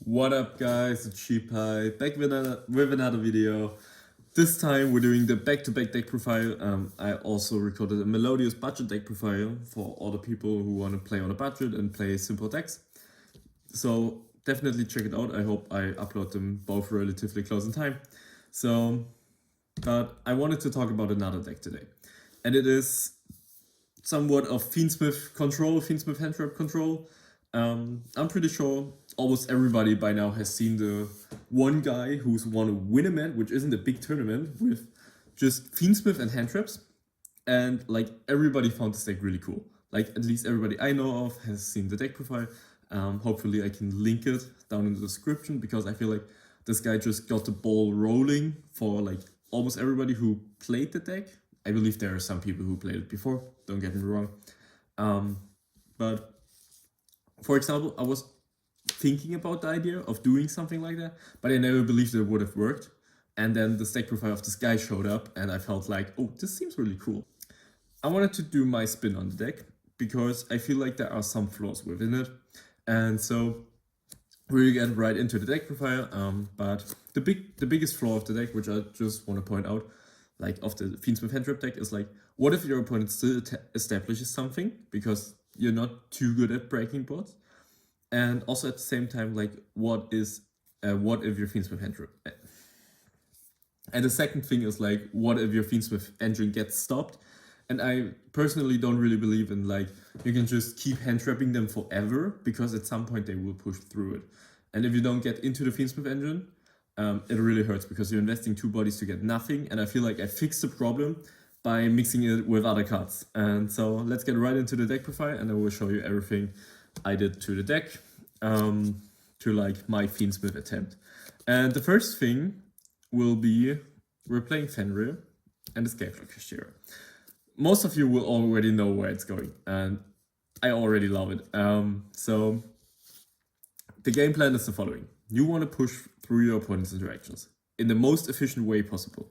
What up guys, it's Sheepai, back with another video. This time we're doing the back-to-back deck profile. I also recorded a melodious budget deck profile for all the people who want to play on a budget and play simple decks. So definitely check it out. I hope I upload them both relatively close in time. But I wanted to talk about another deck today. And it is somewhat of Fiendsmith control, Fiendsmith Handtrap control. I'm pretty sure almost everybody by now has seen the one guy who's won a win event, which isn't a big tournament, with just Fiendsmith and Handtraps. And like everybody found this deck really cool. Like at least everybody I know of has seen the deck profile. Hopefully I can link it down in the description because I feel like this guy just got the ball rolling for like almost everybody who played the deck. I believe there are some people who played it before, don't get me wrong. But for example, I was thinking about the idea of doing something like that, but I never believed it would have worked. And then the deck profile of this guy showed up and I felt like, oh, this seems really cool. I wanted to do my spin on the deck because I feel like there are some flaws within it. And so we'll get right into the deck profile. But the biggest flaw of the deck, which I just want to point out, like of the Fiendsmith Handtrap deck, is like, what if your opponent still establishes something because you're not too good at breaking boards? And also at the same time, like, what if your Fiendsmith Handtrap? And the second thing is like, what if your Fiendsmith engine gets stopped? And I personally don't really believe in like, you can just keep hand-trapping them forever because at some point they will push through it. And if you don't get into the Fiendsmith engine, it really hurts because you're investing 2 bodies to get nothing. And I feel like I fixed the problem by mixing it with other cards. And so let's get right into the deck profile and I will show you everything I did to the deck to like my Fiendsmith attempt. And the first thing will be we're playing Fenrir and the Scarecrow Cashier. Most of you will already know where it's going and I already love it. So the game plan is the following. You want to push through your opponent's interactions in the most efficient way possible.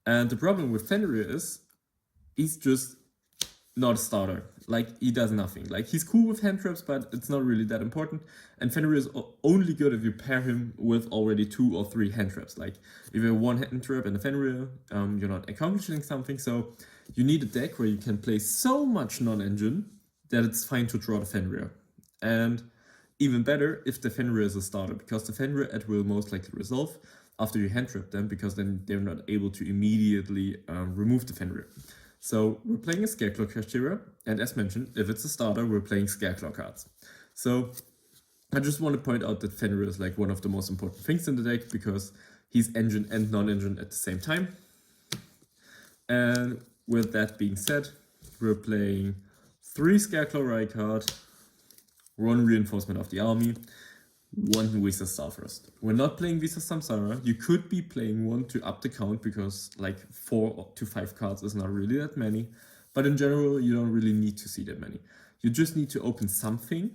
And the problem with Fenrir is he's just not a starter. Like, he does nothing. Like, he's cool with hand traps, but it's not really that important. And Fenrir is only good if you pair him with already 2 or 3 hand traps. Like, if you have 1 hand trap and a Fenrir, you're not accomplishing something. So you need a deck where you can play so much non-engine that it's fine to draw the Fenrir. And even better if the Fenrir is a starter, because the Fenrir at will most likely resolve after you hand trap them, because then they're not able to immediately remove the Fenrir. So we're playing a Scarecrow Cashier, and as mentioned, if it's a starter, we're playing Scarecrow cards. So I just want to point out that Fenrir is like one of the most important things in the deck because he's engine and non-engine at the same time. And with that being said, we're playing 3 Scarecrow Rykard, 1 Reinforcement of the Army, 1 Visa Starfrost. We're not playing Visa Samsara. You could be playing 1 to up the count because like 4 to 5 cards is not really that many. But in general, you don't really need to see that many. You just need to open something.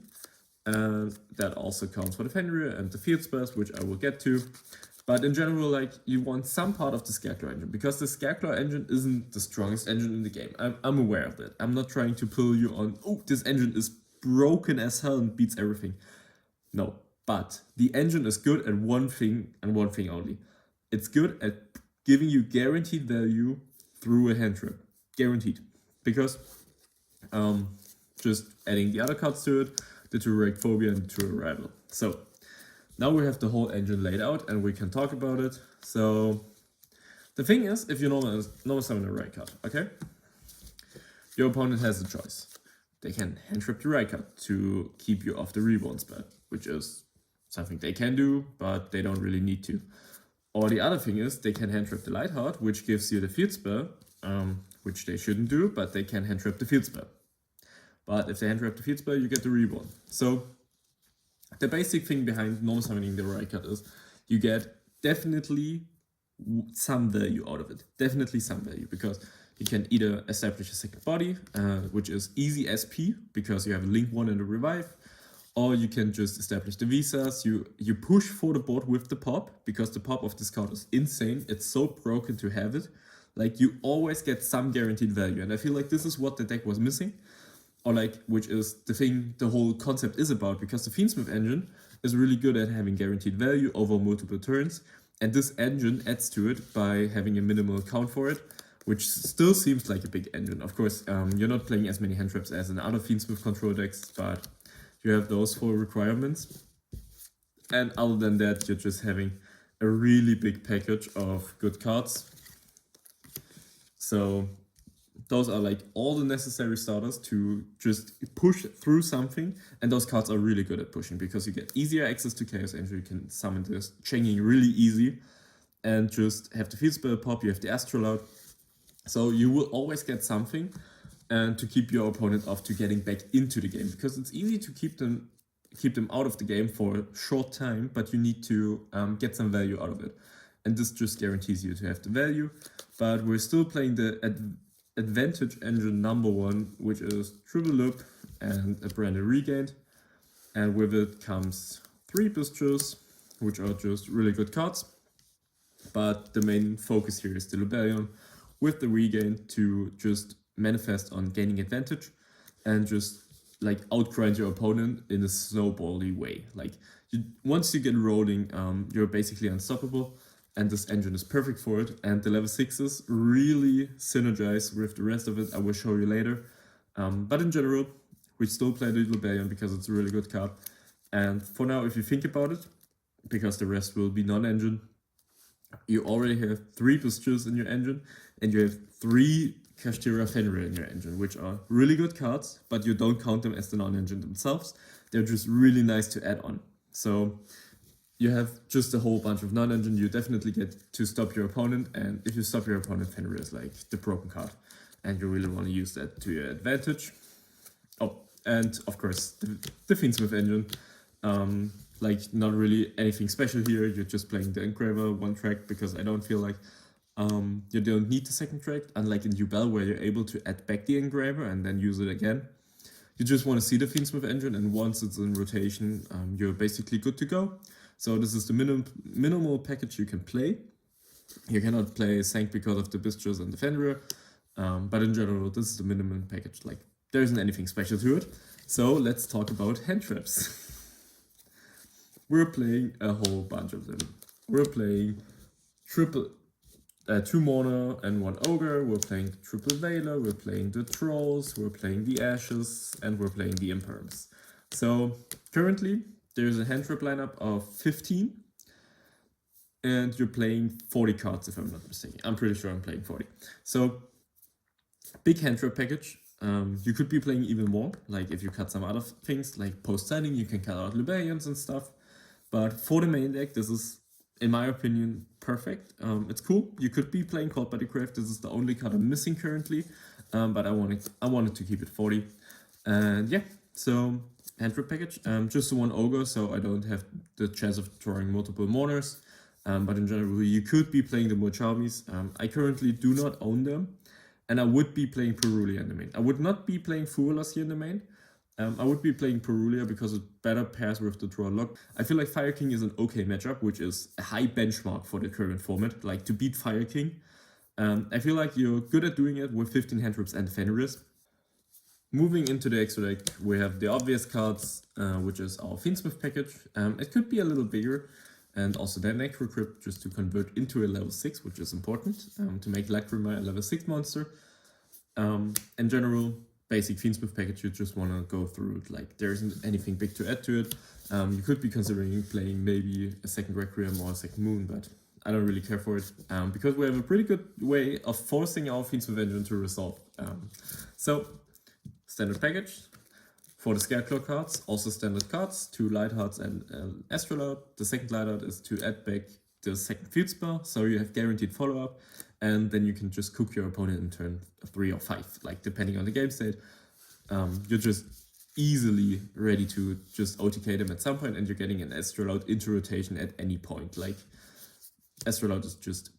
And that also counts for the Fenrir and the field spells, which I will get to. But in general, like, you want some part of the Scarecrow engine because the Scarecrow engine isn't the strongest engine in the game. I'm aware of that. I'm not trying to pull you on, oh, this engine is broken as hell and beats everything. No. But the engine is good at one thing and one thing only. It's good at giving you guaranteed value through a hand trap. Guaranteed. Because just adding the other cards to it, the Turek Phobia and the Arrival. So now we have the whole engine laid out and we can talk about it. So the thing is, if you normal summon a right card, okay? Your opponent has a choice. They can hand trap the right card to keep you off the reborn spell, which is something they can do, but they don't really need to. Or the other thing is, they can hand trap the Lightheart, which gives you the field spell, which they shouldn't do, but they can hand trap the field spell. But if they hand trap the field spell, you get the reborn. So the basic thing behind normal summoning the Rykard is you get definitely some value out of it. Definitely some value, because you can either establish a second body, which is easy SP, because you have a Link 1 and a Revive, or you can just establish the visas. You push for the board with the pop, because the pop of this card is insane. It's so broken to have it. Like, you always get some guaranteed value, and I feel like this is what the deck was missing. Or like, which is the thing the whole concept is about, because the Fiendsmith engine is really good at having guaranteed value over multiple turns, and this engine adds to it by having a minimal count for it, which still seems like a big engine. Of course, you're not playing as many hand traps as in other Fiendsmith control decks, but you have those 4 requirements. And other than that, you're just having a really big package of good cards. So those are like all the necessary starters to just push through something, and those cards are really good at pushing because you get easier access to Chaos Angel, you can summon this chaining really easy, and just have the Field Spell pop, you have the Astral out, so you will always get something, and to keep your opponent off to getting back into the game, because it's easy to keep them out of the game for a short time, but you need to get some value out of it, and this just guarantees you to have the value. But we're still playing the advantage engine number 1, which is Triple Loop and a brand new Regained, and with it comes 3 Bistures, which are just really good cards, but the main focus here is the Lubellion with the Regain to just manifest on gaining advantage and just like outgrind your opponent in a snowbally way. Like once you get rolling, you're basically unstoppable, and this engine is perfect for it, and the level 6s really synergize with the rest of it. I will show you later. But in general, we still play the Lubellion because it's a really good card. And for now, if you think about it, because the rest will be non-engine, you already have 3 Bistures in your engine, and you have 3 Kashtira Fenrir in your engine, which are really good cards, but you don't count them as the non-engine themselves. They're just really nice to add on. So you have just a whole bunch of non-engine, you definitely get to stop your opponent, and if you stop your opponent, Fenrir is like the broken card, and you really want to use that to your advantage. Oh, and of course, the Fiendsmith engine, like not really anything special here, you're just playing the Engraver 1 track, because I don't feel like you don't need the 2nd track, unlike in Ubel where you're able to add back the Engraver and then use it again. You just want to see the Fiendsmith engine, and once it's in rotation, you're basically good to go. So this is the minimal package you can play. You cannot play Sank because of the Bistures and the Fenrir, but in general, this is the minimum package. Like, there isn't anything special to it. So let's talk about hand traps. We're playing a whole bunch of them. We're playing 2 Mourner and 1 Ogre, we're playing Triple Veiler, we're playing the Trolls, we're playing the Ashes, and we're playing the Imperms. So currently, there's a hand trap lineup of 15, and you're playing 40 cards if I'm not mistaken. I'm pretty sure I'm playing 40. So, big hand trap package. You could be playing even more, like if you cut some other things, like post-signing, you can cut out Lubellions and stuff. But for the main deck, this is, in my opinion, perfect. It's cool. You could be playing Called by the Grave. This is the only card I'm missing currently, but I wanted to keep it 40. And yeah, so hand trap package. Just the 1 Ogre, so I don't have the chance of drawing multiple Mourners. But in general, you could be playing the Mochamis. I currently do not own them, and I would be playing Perulia in the main. I would not be playing Fuelas here in the main. I would be playing Perulia because it better pairs with the draw lock. I feel like Fire King is an okay matchup, which is a high benchmark for the current format. Like, to beat Fire King, I feel like you're good at doing it with 15 hand traps and Fenris. Moving into the extra deck, we have the obvious cards, which is our Fiendsmith package. It could be a little bigger, and also the Necro Crypt, just to convert into a level 6, which is important, to make Lacrima a level 6 monster. In general, basic Fiendsmith package, you just want to go through it. Like, there isn't anything big to add to it. You could be considering playing maybe a 2nd Requiem or a 2nd Moon, but I don't really care for it, because we have a pretty good way of forcing our Fiendsmith engine to resolve. So, standard package. For the Scarecrow cards, also standard cards, 2 Lighthearts and Astrolabe. The 2nd Lightheart is to add back the 2nd field spell, so you have guaranteed follow-up, and then you can just cook your opponent in turn 3 or 5, like depending on the game state. You're just easily ready to just OTK them at some point, and you're getting an Astrolabe into rotation at any point. Like, Astrolabe is just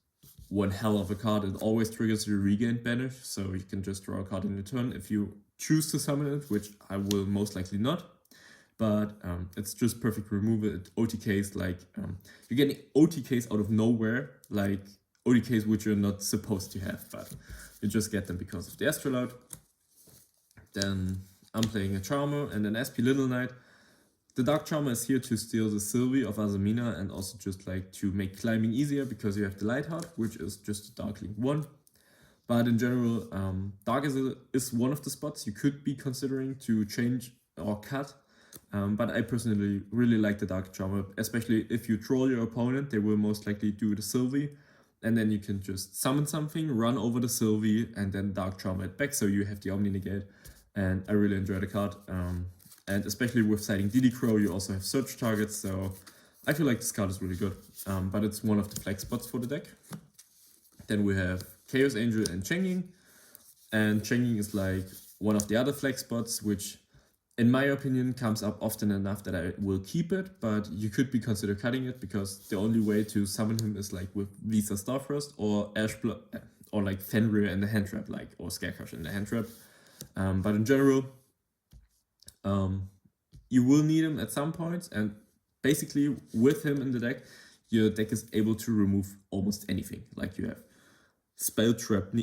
one hell of a card. It always triggers your Regained banish, so you can just draw a card in your turn if you choose to summon it, which I will most likely not, but it's just perfect removal. It OTKs, like, you're getting OTKs out of nowhere, like OTKs which you're not supposed to have, but you just get them because of the Astrolabe. Then I'm playing a Charmer and an SP Little Knight. The Dark Charmer is here to steal the Sylvie of Azamina and also just like to make climbing easier because you have the Light Heart, which is just a Dark Link 1. But in general, Dark is one of the spots you could be considering to change or cut. But I personally really like the Dark Charmer, especially if you troll your opponent, they will most likely do the Sylvie. And then you can just summon something, run over the Sylvie, and then Dark Charmer it back, so you have the Omni Negate. And I really enjoy the card. And especially with siding DD Crow, you also have search targets, so I feel like this card is really good. But it's one of the flag spots for the deck. Then we have Chaos Angel and Chenging. And Chenging is like one of the other flag spots, which in my opinion comes up often enough that I will keep it, but you could be consider cutting it because the only way to summon him is like with Visa Starfrost or or like Fenrir in the Handtrap, like, or Scarecrow in the Handtrap. But in general, you will need him at some point, and basically with him in the deck, your deck is able to remove almost anything. Like you have Spell Trap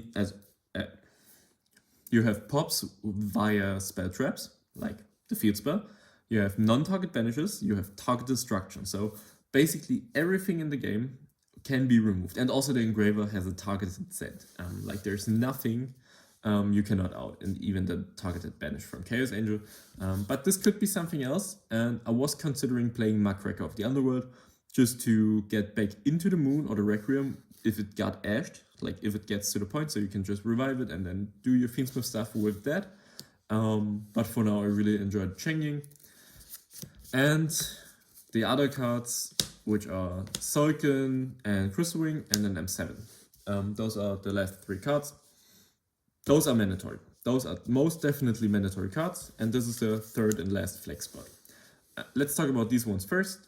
you have pops via spell traps, like the field spell. You have non-target banishes, you have target destruction. So basically everything in the game can be removed. And also the Engraver has a targeted set. Like there's nothing you cannot out, and even the targeted banish from Chaos Angel. But this could be something else, and I was considering playing Muckraker of the Underworld just to get back into the Moon or the Requiem if it got ashed, like if it gets to the point, so you can just revive it and then do your Fiendsmith stuff with that. But for now, I really enjoyed Chenging. And the other cards, which are Sulkin and Crystalwing, and then M7. Those are the last 3 cards. Those are mandatory. Those are most definitely mandatory cards, and this is the third and last flex spot. Let's talk about these ones first.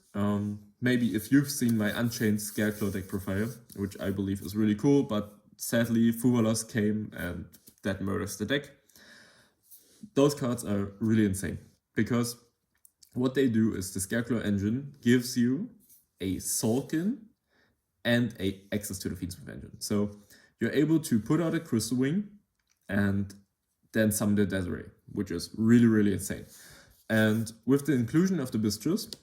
Maybe if you've seen my Unchained Scarecrow deck profile, which I believe is really cool, but sadly Fuvalos came and that murders the deck. Those cards are really insane, because what they do is the Scarecrow engine gives you a Sulkin and a access to the Fiendsmith engine. So you're able to put out a Crystalwing and then summon the Desiree, which is really, really insane. And with the inclusion of the Bistros,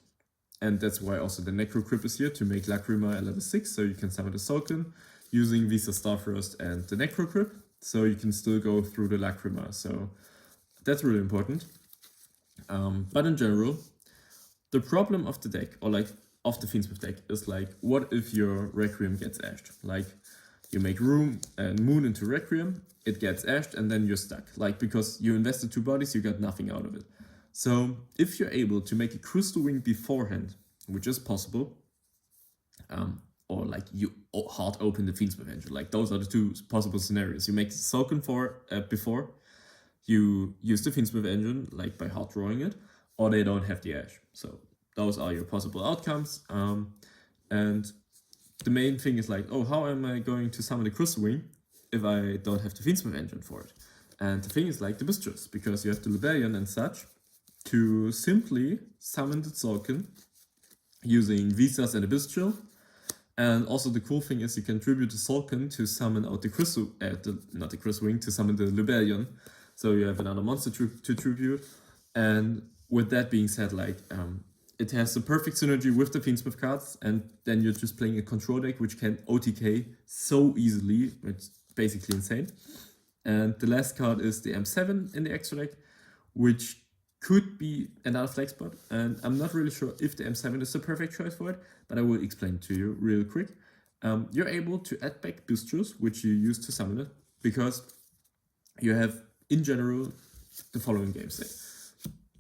and that's why also the Necro Crypt is here, to make Lacrima a level 6, so you can summon the Sulkin using Visa Starfrost and the Necro Crypt, so you can still go through the Lacrima, so that's really important. But in general, the problem of the deck, or like of the Fiendsmith deck, is like, what if your Requiem gets ashed? Like, you make room and Moon into Requiem, it gets ashed, and then you're stuck. Like, because you invested 2 bodies, you got nothing out of it. So if you're able to make a Crystalwing beforehand, which is possible, or like you hard open the Fiendsmith engine, like those are the 2 possible scenarios. You make the Sulkin before, you use the Fiendsmith engine, like by hard drawing it, or they don't have the ash. So those are your possible outcomes. And the main thing is like, oh, how am I going to summon the Crystalwing if I don't have the Fiendsmith engine for it? And the thing is like the Bistros, because you have the Lebellion and such, to simply summon the Sulkin using Visas and a Bistro. And also the cool thing is you can tribute the Sulkin to summon out the Crystalwing, to summon the Lebellion. So you have another monster to tribute. And with that being said, like it has the perfect synergy with the Fiendsmith cards, and then you're just playing a control deck which can OTK so easily. It's basically insane. And the last card is the M7 in the extra deck, which could be another flag spot, and I'm not really sure if the M7 is the perfect choice for it, but I will explain to you real quick. You're able to add back Bistros, which you use to summon it, because you have, in general, the following game state.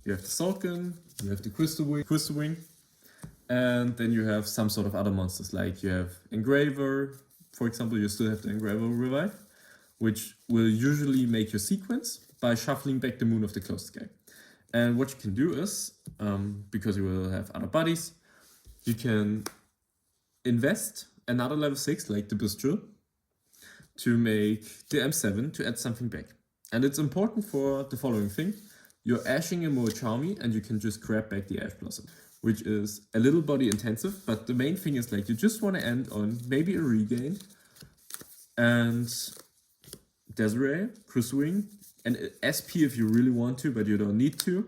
You have the Sulkin, you have the Crystalwing, and then you have some sort of other monsters, like you have Engraver, for example, you still have the Engraver Revive, which will usually make your sequence by shuffling back the Moon of the closest guy. And what you can do is, because you will have other bodies, you can invest another level 6, like the Bistro, to make the M7 to add something back. And it's important for the following thing. You're ashing a Moachami and you can just grab back the Ash Blossom, which is a little body intensive, but the main thing is like you just want to end on maybe a regain and Desiree, Crystalwing, and SP if you really want to, but you don't need to,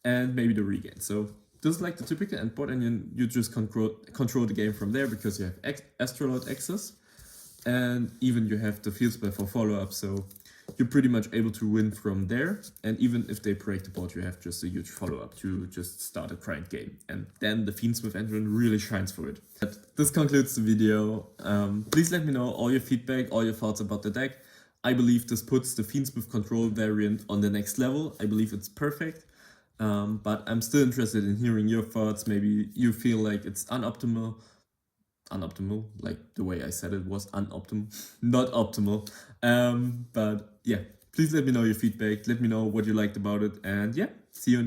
and maybe the regain. So just like the typical endboard, and you just control the game from there because you have astrolot access, and even you have the Fiendsmith for follow-up, so you're pretty much able to win from there. And even if they break the board, you have just a huge follow-up to just start a grind game, and then the Fiendsmith engine really shines for it. But this concludes the video. Please let me know all your feedback, all your thoughts about the deck. I believe this puts the Fiendsmith control variant on the next level. I believe it's perfect. But I'm still interested in hearing your thoughts. Maybe you feel like it's unoptimal, like the way I said it was unoptimal, not optimal. But yeah, please let me know your feedback. Let me know what you liked about it. And yeah, see you